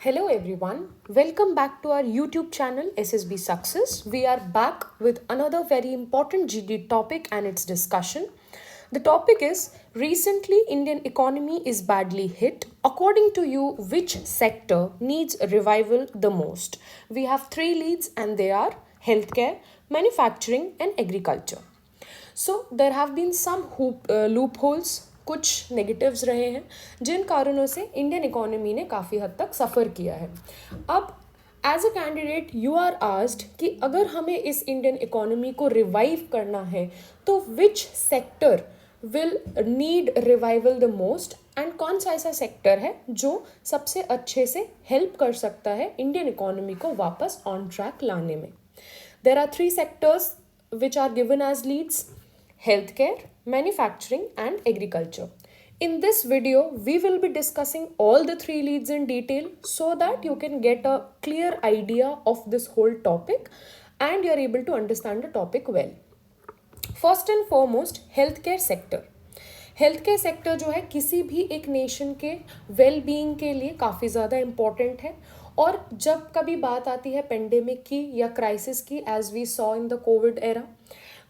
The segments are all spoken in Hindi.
Hello everyone, welcome back to our YouTube channel SSB Success. We are back with another very important GD topic and its discussion. The topic is recently Indian economy is badly hit. According to you, which sector needs revival the most? We have three leads and they are healthcare, manufacturing and agriculture. So there have been some loopholes, कुछ नेगेटिव्स रहे हैं जिन कारणों से इंडियन इकोनॉमी ने काफ़ी हद तक सफ़र किया है. अब as a candidate you are asked कि अगर हमें इस इंडियन इकोनॉमी को रिवाइव करना है तो which sector will need revival the most and कौन सा ऐसा सेक्टर है जो सबसे अच्छे से हेल्प कर सकता है इंडियन इकोनॉमी को वापस ऑन ट्रैक लाने में. There are three sectors which are given as leads: healthcare, manufacturing and agriculture. In this video, we will be discussing all the three leads in detail so that you can get a clear idea of this whole topic and you are able to understand the topic well. First and foremost, healthcare sector. Health sector जो है किसी भी एक नेशन के वेल बीइंग के लिए काफ़ी ज़्यादा इम्पॉर्टेंट है. और जब कभी बात आती है पेंडेमिक की या क्राइसिस की, as we saw in the COVID era,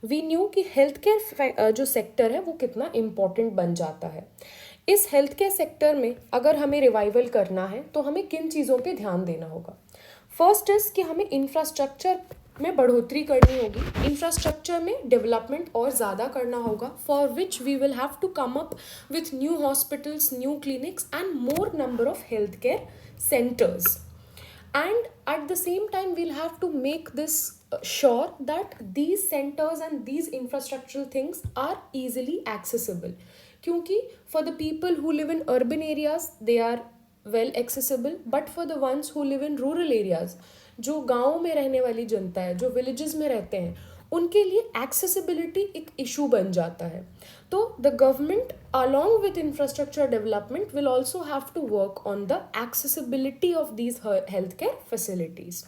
we knew कि हेल्थ केयर जो सेक्टर है वो कितना इम्पॉर्टेंट बन जाता है. इस हेल्थ केयर सेक्टर में अगर हमें रिवाइवल करना है तो हमें किन चीज़ों पे ध्यान देना होगा. फर्स्ट इज़ कि हमें इंफ्रास्ट्रक्चर में बढ़ोतरी करनी होगी. इंफ्रास्ट्रक्चर में डेवलपमेंट और ज़्यादा करना होगा, for which we will have to come up with new hospitals, new clinics and more number of health care centres. And at the same time, we'll have to make this sure that these centers and these infrastructural things are easily accessible. क्योंकि for the people who live in urban areas, they are well accessible, but for the ones who live in rural areas, जो गाँव में रहने वाली जनता है, जो villages में रहते हैं, उनके लिए एक्सेसिबिलिटी एक इशू बन जाता है. तो the government along with infrastructure development will also have to work on the accessibility of these health care facilities.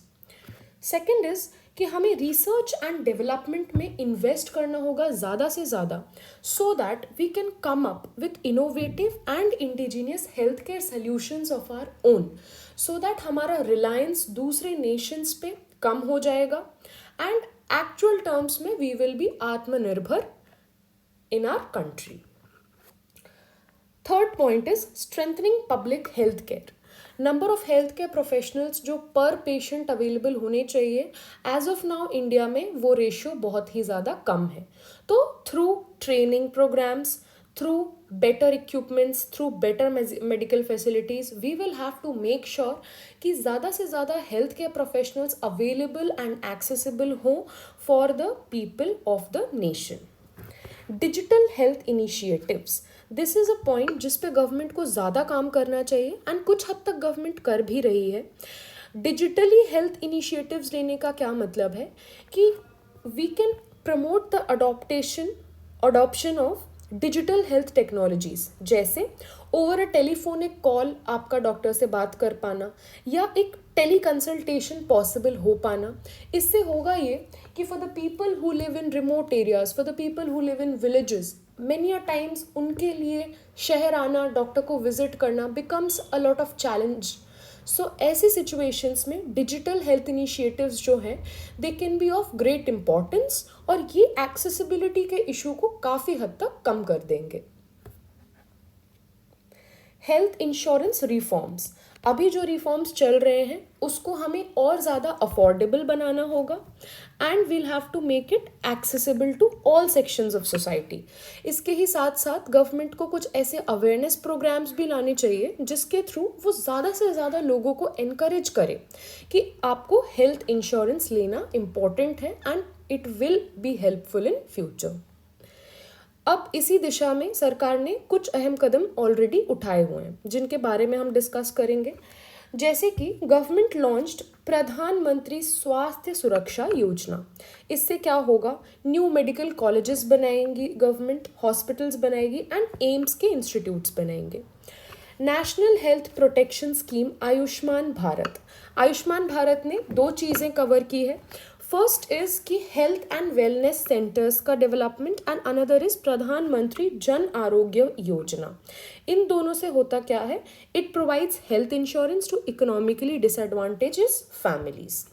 Second is कि हमें रिसर्च एंड डेवलपमेंट में इन्वेस्ट करना होगा ज़्यादा से ज़्यादा, so that we can come up with innovative and indigenous health care solutions of our own, so that हमारा रिलायंस दूसरे नेशंस पे कम हो जाएगा एंड एक्चुअल टर्म्स में वी विल बी आत्मनिर्भर in our country. Third point is strengthening public health care. Number of health care professionals जो पर पेशेंट अवेलेबल होने चाहिए, एज ऑफ नाउ इंडिया में वो रेशियो बहुत ही ज़्यादा कम है. तो through training programmes, through better equipments, through better medical facilities, we will have to make sure कि ज़्यादा से ज़्यादा health care professionals available and accessible हो for the people of the nation. Digital health initiatives. This is a point जिस पे गवर्नमेंट को ज़्यादा काम करना चाहिए एंड कुछ हद तक गवर्नमेंट कर भी रही है. डिजिटली हेल्थ इनिशिएटिव्स लेने का क्या मतलब है कि we can promote the adoption of digital health technologies, जैसे ओवर अ टेलीफोनिक कॉल आपका डॉक्टर से बात कर पाना या एक टेली कंसल्टेशन पॉसिबल हो पाना. इससे होगा ये कि for the people who live in remote areas, for the people who live in villages, many a times उनके लिए शहर आना, डॉक्टर को विजिट करना becomes a lot of challenge. So ऐसी सिचुएशंस में डिजिटल हेल्थ इनिशिएटिव्स जो हैं they can be of great importance और ये एक्सेसिबिलिटी के इशू को काफ़ी हद तक कम कर देंगे. Health insurance reforms. अभी जो रिफॉर्म्स चल रहे हैं उसको हमें और ज़्यादा अफोर्डेबल बनाना होगा and we'll have to make it accessible to all sections of society. इसके ही साथ साथ गवर्नमेंट को कुछ ऐसे अवेयरनेस प्रोग्राम्स भी लाने चाहिए जिसके थ्रू वो ज़्यादा से ज़्यादा लोगों को एनकरेज करे कि आपको हेल्थ इंश्योरेंस लेना इम्पॉर्टेंट है and it will be helpful in future. अब इसी दिशा में सरकार ने कुछ अहम कदम ऑलरेडी उठाए हुए हैं जिनके बारे में हम डिस्कस करेंगे. जैसे कि गवर्नमेंट लॉन्च्ड प्रधानमंत्री स्वास्थ्य सुरक्षा योजना. इससे क्या होगा, न्यू मेडिकल कॉलेजेस बनाएंगी गवर्नमेंट, हॉस्पिटल्स बनाएगी एंड एम्स के इंस्टीट्यूट्स बनाएंगे. National health protection scheme Ayushman Bharat. Ayushman Bharat ने दो चीज़ें कवर की है. फर्स्ट इज कि हेल्थ एंड वेलनेस सेंटर्स का डेवलपमेंट एंड अनदर इज प्रधानमंत्री जन आरोग्य योजना। इन दोनों से होता क्या है, it provides health insurance to economically disadvantages families.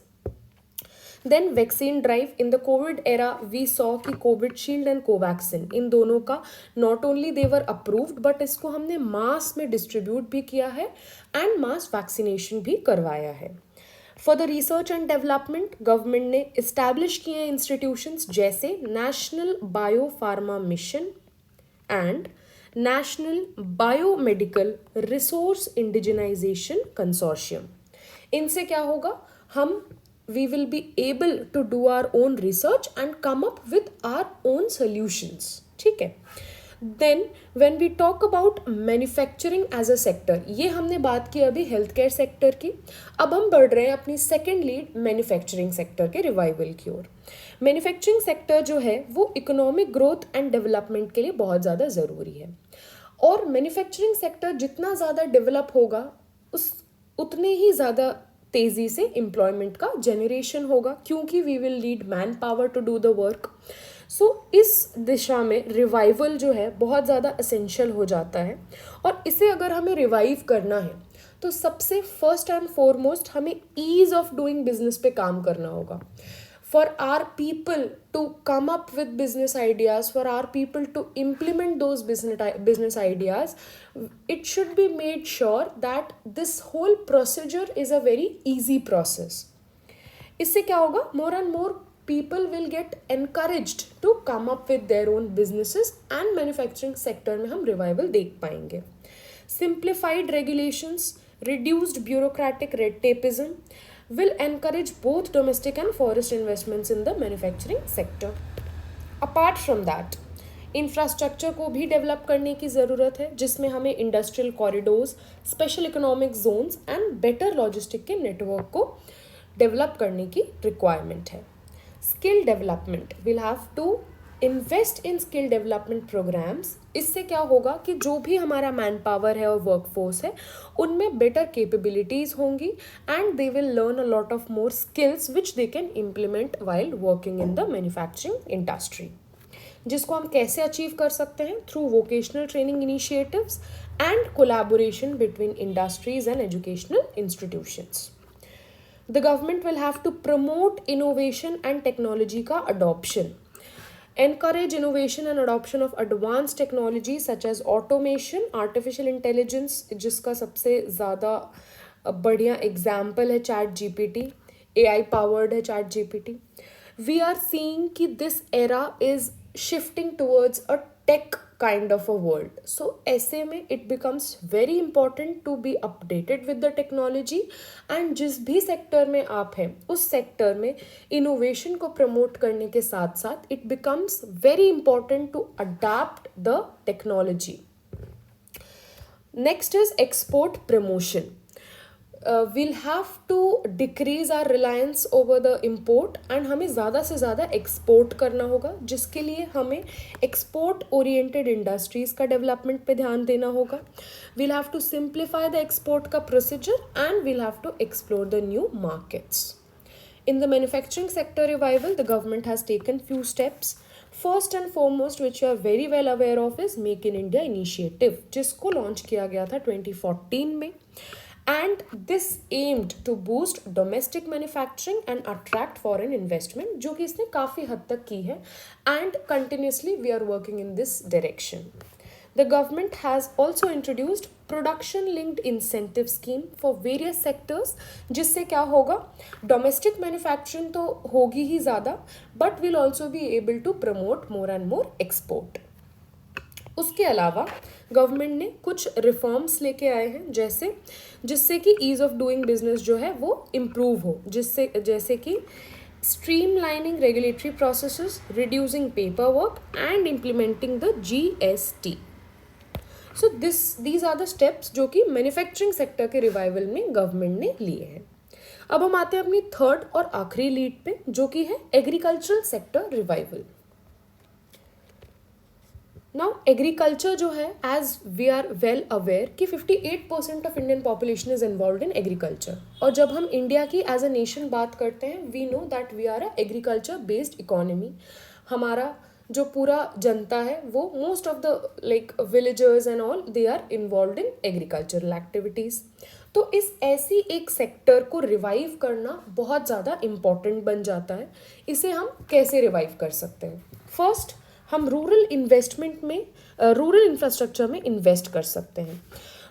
Then vaccine drive in the COVID era we saw कि कोविडशील्ड एंड कोवैक्सिन इन दोनों का not only they were approved but इसको हमने मास में डिस्ट्रीब्यूट भी किया है एंड मास वैक्सीनेशन भी करवाया है। For the research and development government ने इस्टेब्लिश किए हैं इंस्टीट्यूशंस जैसे national bio pharma mission and national biomedical resource indigenisation consortium. इनसे क्या होगा, हम we will be able to do our own research and come up with our own solutions, ठीक है। Then when we talk about manufacturing as a sector, ये हमने बात की अभी हेल्थ केयर सेक्टर की, अब हम बढ़ रहे हैं अपनी सेकेंड लीड मैन्युफैक्चरिंग सेक्टर के रिवाइवल की ओर। मैन्युफैक्चरिंग सेक्टर जो है वो इकोनॉमिक ग्रोथ एंड डेवलपमेंट के लिए बहुत ज़्यादा ज़रूरी है, और मैन्युफैक्चरिंग सेक्टर जितना ज़्यादा डेवलप होगा उतने ही ज़्यादा तेज़ी से एम्प्लॉयमेंट का जनरेशन होगा, क्योंकि we will need manpower to do the work. So इस दिशा में रिवाइवल जो है बहुत ज़्यादा असेंशियल हो जाता है, और इसे अगर हमें रिवाइव करना है तो सबसे फर्स्ट एंड फॉरमोस्ट हमें ईज़ ऑफ डूइंग बिजनेस पे काम करना होगा। For our people to come up with business ideas, for our people to implement those business ideas, it should be made sure that this whole procedure is a very easy process. इससे क्या होगा, more and more people will get encouraged to come up with their own businesses and manufacturing sector में हम revival देख पाएंगे। Simplified regulations, reduced bureaucratic red tapeism will encourage both domestic and foreign investments in the manufacturing sector. Apart from that, infrastructure को भी डेवलप करने की ज़रूरत है, जिसमें हमें industrial corridors, special economic zones and better logistic के नेटवर्क को डेवलप करने की रिक्वायरमेंट है। Skill development, will have to invest in skill development programmes. इससे क्या होगा कि जो भी हमारा मैन पावर है और वर्कफोर्स है उनमें बेटर कैपेबिलिटीज़ होंगी and they will learn a lot of more skills which they can implement while working in the manufacturing industry, जिसको हम कैसे अचीव कर सकते हैं, through vocational training initiatives and collaboration between industries and educational institutions. The government will have to promote innovation and technology का adoption, encourage innovation and adoption of advanced technology such as automation, artificial intelligence, जिसका सबसे ज़्यादा बढ़िया एग्जाम्पल है चैट जीपीटी, AI powered है chat GPT. We are seeing कि this era is shifting towards a tech kind of a world, so ऐसे में it becomes very important to be updated with the technology, and जिस भी सेक्टर में आप हैं उस सेक्टर में इनोवेशन को प्रमोट करने के साथ साथ it becomes very important to adapt the technology. Next is export promotion. we'll have to decrease our reliance over the import and हमें ज़्यादा से ज़्यादा एक्सपोर्ट करना होगा, जिसके लिए हमें एक्सपोर्ट ओरिएंटेड इंडस्ट्रीज़ का डेवलपमेंट पे ध्यान देना होगा। we'll have to simplify the export का procedure and we'll have to explore the new markets. In the manufacturing sector revival, the government has taken few steps. First and foremost, which you are very well aware of, is Make in India initiative, जिसको लॉन्च किया गया था 2014 में, and this aimed to boost domestic manufacturing and attract foreign investment, जो कि इसने काफ़ी हद तक की है, and continuously we are working in this direction. The government has also introduced production linked incentive scheme for various sectors, जिससे क्या होगा, domestic manufacturing तो होगी ही ज़्यादा, but will also be able to promote more and more export. उसके अलावा गवर्नमेंट ने कुछ रिफॉर्म्स लेके आए हैं, जिससे कि ईज़ ऑफ डूइंग बिजनेस जो है वो इम्प्रूव हो, जैसे कि streamlining regulatory processes, reducing paperwork and implementing the GST. So these are the steps जो कि मैन्युफैक्चरिंग सेक्टर के रिवाइवल में गवर्नमेंट ने लिए हैं। अब हम आते हैं अपनी थर्ड और आखिरी लीड पे, जो कि है agricultural sector revival. Now agriculture जो है, as we are well aware कि 58% of Indian population is involve in agriculture. और जब हम इंडिया की एज अ नेशन बात करते हैं, we know that we are a agriculture based economy. हमारा जो पूरा जनता है वो most of the like villagers and all they are involve in agricultural activities. तो इस ऐसी एक सेक्टर को रिवाइव करना बहुत ज़्यादा इम्पॉर्टेंट बन जाता है. इसे हम कैसे रिवाइव कर सकते हैं? फर्स्ट, हम रूरल इन्वेस्टमेंट में रूरल इंफ्रास्ट्रक्चर में इन्वेस्ट कर सकते हैं.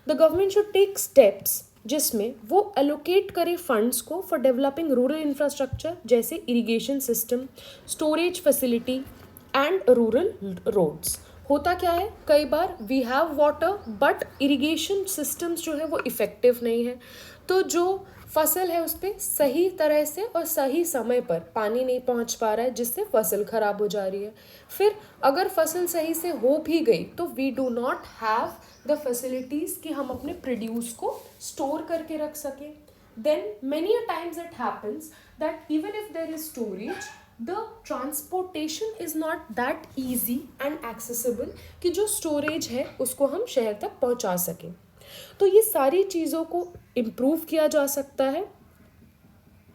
The government should take steps जिसमें वो एलोकेट करे फंड्स को फॉर डेवलपिंग रूरल इंफ्रास्ट्रक्चर, जैसे irrigation system, storage facility and rural roads. होता क्या है, कई बार we have water but irrigation systems जो है वो इफ़ेक्टिव नहीं है. तो जो फसल है उस पर सही तरह से और सही समय पर पानी नहीं पहुंच पा रहा है, जिससे फसल खराब हो जा रही है. फिर अगर फसल सही से हो भी गई तो we do not have the facilities कि हम अपने प्रोड्यूस को स्टोर करके रख सकें. Then many a times it happens that even if there is storage, the transportation is not that easy and accessible कि जो स्टोरेज है उसको हम शहर तक पहुंचा सकें. तो ये सारी चीज़ों को इम्प्रूव किया जा सकता है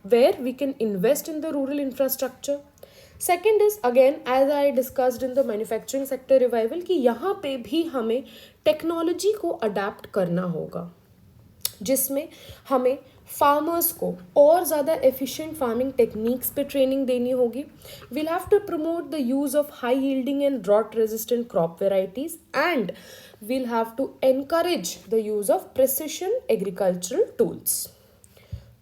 where we can invest in the rural infrastructure. Second is again as I discussed in the manufacturing sector revival कि यहाँ पे भी हमें टेक्नोलॉजी को अडेप्ट करना होगा, जिसमें हमें फार्मर्स को और ज़्यादा एफिशिएंट फार्मिंग टेक्निक्स पे ट्रेनिंग देनी होगी. We'll have to promote the use of high yielding and drought resistant crop varieties and we'll have to encourage the use of precision agricultural tools.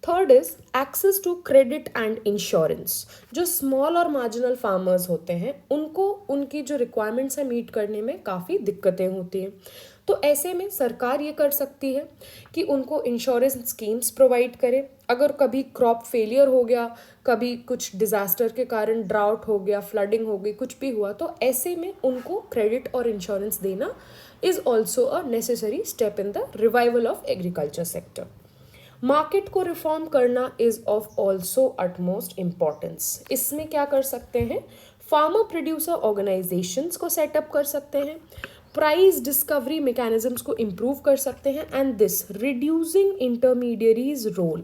Third is access to credit and insurance. जो small और marginal farmers होते हैं उनको उनकी जो requirements है मीट करने में काफ़ी दिक्कतें होती हैं. तो ऐसे में सरकार ये कर सकती है कि उनको इंश्योरेंस स्कीम्स प्रोवाइड करे. अगर कभी क्रॉप फेलियर हो गया, कभी कुछ डिज़ास्टर के कारण ड्राउट हो गया, फ्लडिंग हो गई, कुछ भी हुआ, तो ऐसे में उनको क्रेडिट और इंश्योरेंस देना is also a necessary step in the revival of agriculture sector. Market को रिफॉर्म करना is of also utmost importance. इसमें क्या कर सकते हैं, फार्मर प्रोड्यूसर ऑर्गेनाइजेशंस को सेटअप कर सकते हैं, प्राइस डिस्कवरी मैकेनिज्म्स को इम्प्रूव कर सकते हैं and this reducing intermediaries role.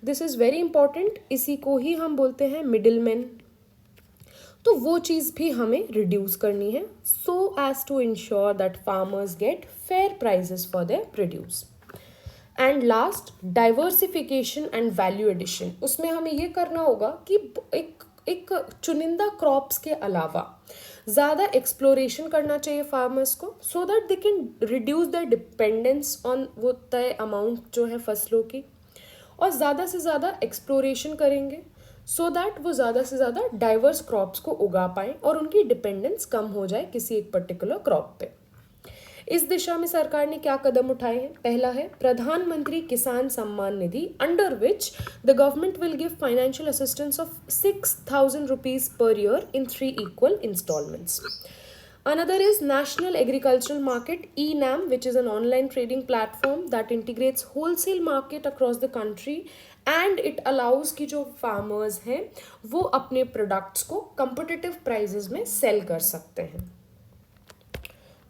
This is very important. इसी को ही हम बोलते हैं मिडिल मैन. तो वो चीज़ भी हमें रिड्यूस करनी है so as to ensure that farmers get fair prices for their produce. And last, diversification and value addition. उसमें हमें ये करना होगा कि एक चुनिंदा क्रॉप्स के अलावा ज़्यादा एक्सप्लोरेशन करना चाहिए फार्मर्स को, so that they can reduce the dependence on वो तय अमाउंट जो है फसलों की, और ज़्यादा से ज़्यादा एक्सप्लोरेशन करेंगे सो दैट वो ज़्यादा से ज़्यादा डाइवर्स क्रॉप्स को उगा पाएँ और उनकी डिपेंडेंस कम हो जाए किसी एक पर्टिकुलर क्रॉप पे. इस दिशा में सरकार ने क्या कदम उठाए हैं? पहला है Pradhan Mantri Kisan Samman Nidhi, under which the government will give financial assistance of 6,000 rupees per year in 3 equal installments. Another is National Agricultural Market, ENAM, which is an online trading platform that integrates wholesale market across the country and it allows कि जो farmers हैं वो अपने products को competitive prices में sell कर सकते हैं.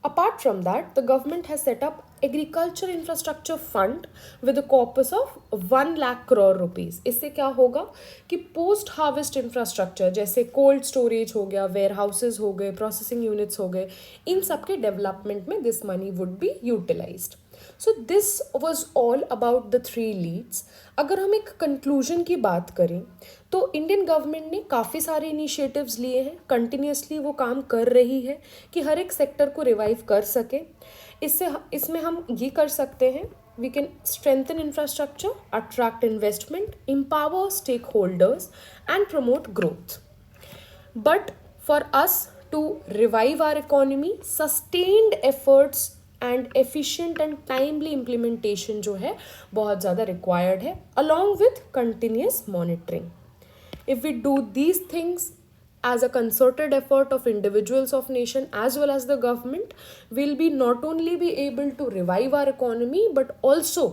Apart from that, the government has set up Agriculture Infrastructure Fund with a corpus of 1 lakh crore rupees. इससे क्या होगा कि पोस्ट हार्वेस्ट इंफ्रास्ट्रक्चर जैसे कोल्ड स्टोरेज हो गया, वेयर हाउसेज हो गए, प्रोसेसिंग यूनिट्स हो गए, इन सब के डेवलपमेंट में this money would be utilised. So this was all about the 3 leads. अगर हम एक कंक्लूजन की बात करें तो इंडियन गवर्नमेंट ने काफ़ी सारे इनिशिएटिव्स लिए हैं, कंटिन्यूसली वो काम कर रही है कि हर एक सेक्टर को रिवाइव कर सके. इसमें हम ये कर सकते हैं, we can strengthen infrastructure, attract investment, empower stakeholders and promote growth. But for us to revive our economy, sustained efforts and efficient and timely implementation जो है बहुत ज़्यादा required है, along with continuous monitoring. If we do these things as a concerted effort of individuals of nation as well as the government, we'll be not only be able to revive our economy but also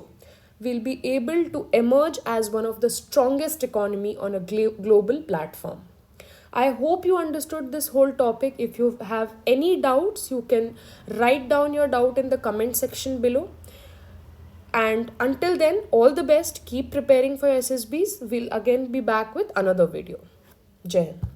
we'll be able to emerge as one of the strongest economy on a global platform. I hope you understood this whole topic. If you have any doubts, you can write down your doubt in the comment section below. And until then, all the best. Keep preparing for SSBs. We'll again be back with another video. Jai Hind.